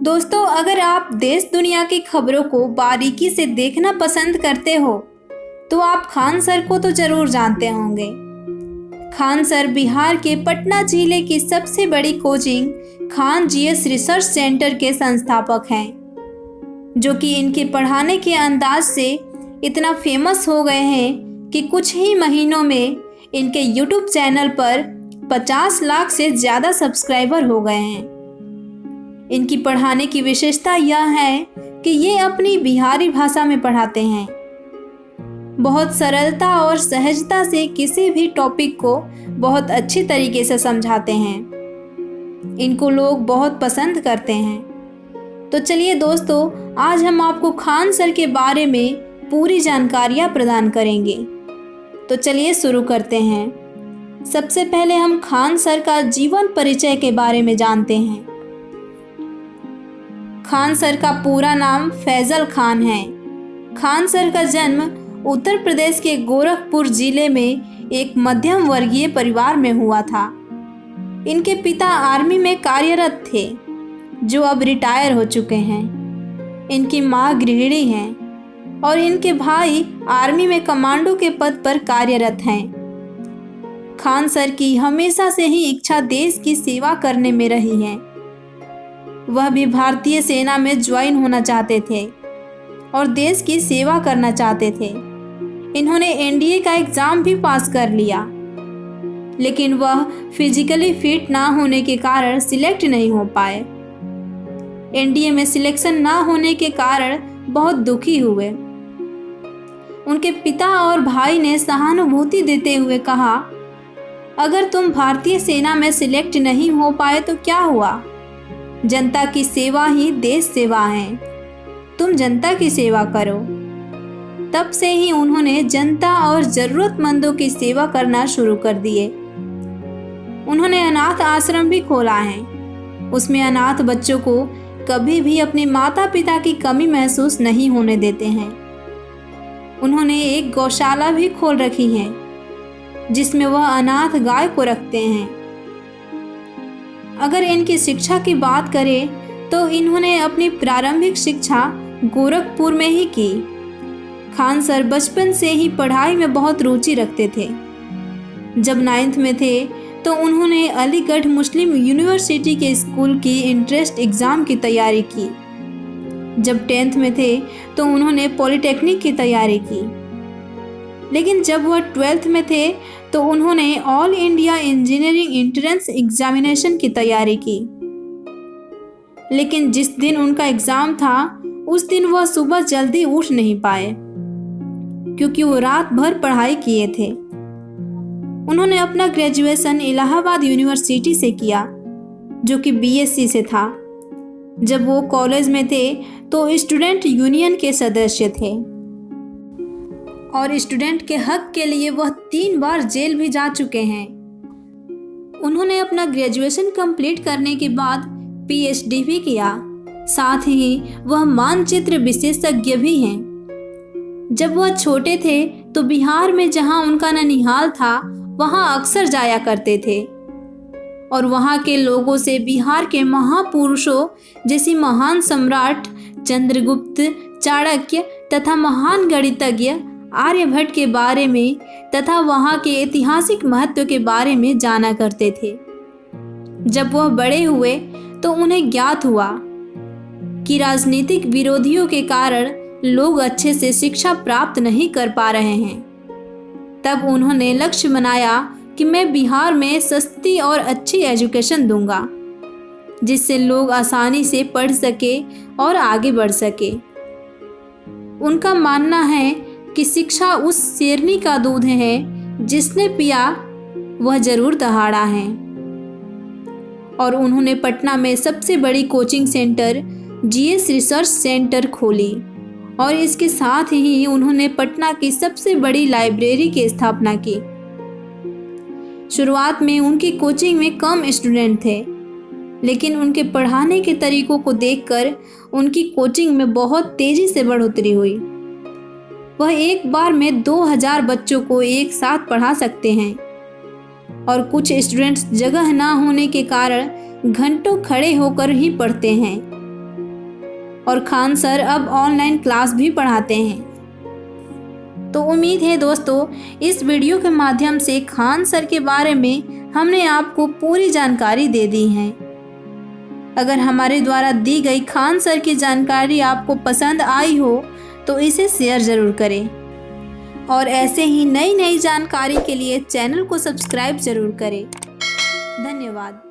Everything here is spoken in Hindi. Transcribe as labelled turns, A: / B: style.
A: दोस्तों, अगर आप देश दुनिया की खबरों को बारीकी से देखना पसंद करते हो तो आप खान सर को तो जरूर जानते होंगे। खान सर बिहार के पटना जिले की सबसे बड़ी coaching Khan GS research centre के संस्थापक हैं, जो कि इनके पढ़ाने के अंदाज से इतना फेमस हो गए हैं कि कुछ ही महीनों में इनके यूट्यूब चैनल पर 50 लाख से ज़्यादा सब्सक्राइबर हो गए हैं। इनकी पढ़ाने की विशेषता यह है कि ये अपनी बिहारी भाषा में पढ़ाते हैं। बहुत सरलता और सहजता से किसी भी टॉपिक को बहुत अच्छी तरीके से समझाते हैं। इनको लोग बहुत पसंद करते हैं। तो चलिए दोस्तों, आज हम आपको खान सर के बारे में पूरी जानकारियाँ प्रदान करेंगे। तो चलिए शुरू करते हैं। सबसे पहले हम खान सर का जीवन परिचय के बारे में जानते हैं। खान सर का पूरा नाम फैजल खान है। खान सर का जन्म उत्तर प्रदेश के गोरखपुर जिले में एक मध्यम वर्गीय परिवार में हुआ था। इनके पिता आर्मी में कार्यरत थे, जो अब रिटायर हो चुके हैं। इनकी मां गृहिणी हैं और इनके भाई आर्मी में कमांडो के पद पर कार्यरत हैं। खान सर की हमेशा से ही इच्छा देश की सेवा करने में रही है। वह भी भारतीय सेना में ज्वाइन होना चाहते थे और देश की सेवा करना चाहते थे। इन्होंने एनडीए का एग्ज़ाम भी पास कर लिया, लेकिन वह फिजिकली फिट ना होने के कारण सिलेक्ट नहीं हो पाए। एनडीए में सिलेक्शन ना होने के कारण बहुत दुखी हुए। उनके पिता और भाई ने सहानुभूति देते हुए कहा, अगर तुम भारतीय सेना में सिलेक्ट नहीं हो पाए तो क्या हुआ, जनता की सेवा ही देश सेवा है, तुम जनता की सेवा करो। तब से ही उन्होंने जनता और ज़रूरतमंदों की सेवा करना शुरू कर दिए। उन्होंने अनाथ आश्रम भी खोला है। उसमें अनाथ बच्चों को कभी भी अपने माता पिता की कमी महसूस नहीं होने देते हैं। उन्होंने एक गौशाला भी खोल रखी है, जिसमें वह अनाथ गाय को रखते हैं। अगर इनकी शिक्षा की बात करें तो इन्होंने अपनी प्रारंभिक शिक्षा गोरखपुर में ही की। खान सर बचपन से ही पढ़ाई में बहुत रुचि रखते थे। जब 9th में थे तो उन्होंने अलीगढ़ मुस्लिम यूनिवर्सिटी के स्कूल की इंट्रेंस एग्ज़ाम की तैयारी की। जब 10th में थे तो उन्होंने पॉलिटेक्निक की तैयारी की। लेकिन जब वह 12th में थे तो उन्होंने all India engineering entrance examination की तैयारी की। लेकिन जिस दिन उनका एग्ज़ाम था उस दिन वह सुबह जल्दी उठ नहीं पाए, क्योंकि वो रात भर पढ़ाई किए थे। उन्होंने अपना ग्रेजुएशन इलाहाबाद यूनिवर्सिटी से किया, जो कि बीएससी से था। जब वो कॉलेज में थे तो स्टूडेंट यूनियन के सदस्य थे और स्टूडेंट के हक के लिए वह 3 बार जेल भी जा चुके हैं। उन्होंने अपना ग्रेजुएशन कंप्लीट करने के बाद पीएचडी भी किया। साथ ही वह मानचित्र विशेषज्ञ भी हैं। जब वह छोटे थे तो बिहार में जहां उनका ननिहाल था वहां अक्सर जाया करते थे और वहां के लोगों से बिहार के महापुरुषों जैसे महान सम्राट चंद्रगुप्त, चाणक्य तथा महान गणितज्ञ आर्यभट्ट के बारे में तथा वहाँ के ऐतिहासिक महत्व के बारे में जाना करते थे। जब वह बड़े हुए तो उन्हें ज्ञात हुआ कि राजनीतिक विरोधियों के कारण लोग अच्छे से शिक्षा प्राप्त नहीं कर पा रहे हैं। तब उन्होंने लक्ष्य बनाया कि मैं बिहार में सस्ती और अच्छी एजुकेशन दूंगा, जिससे लोग आसानी से पढ़ सके और आगे बढ़ सके। उनका मानना है कि शिक्षा उस शेरनी का दूध है जिसने पिया वह जरूर दहाड़ा है। और उन्होंने पटना में सबसे बड़ी coaching centre GS research centre खोली और इसके साथ ही उन्होंने पटना की सबसे बड़ी लाइब्रेरी की स्थापना की। शुरुआत में उनकी कोचिंग में कम स्टूडेंट थे, लेकिन उनके पढ़ाने के तरीकों को देखकर उनकी कोचिंग में बहुत तेज़ी से बढ़ोतरी हुई। वह एक बार में 2000 बच्चों को एक साथ पढ़ा सकते हैं और कुछ स्टूडेंट्स जगह ना होने के कारण घंटों खड़े होकर ही पढ़ते हैं। और खान सर अब ऑनलाइन क्लास भी पढ़ाते हैं। तो उम्मीद है दोस्तों, इस वीडियो के माध्यम से खान सर के बारे में हमने आपको पूरी जानकारी दे दी है। अगर हमारे द्वारा दी गई खान सर की जानकारी आपको पसंद आई हो तो इसे शेयर ज़रूर करें और ऐसे ही नई जानकारी के लिए चैनल को सब्सक्राइब ज़रूर करें। धन्यवाद।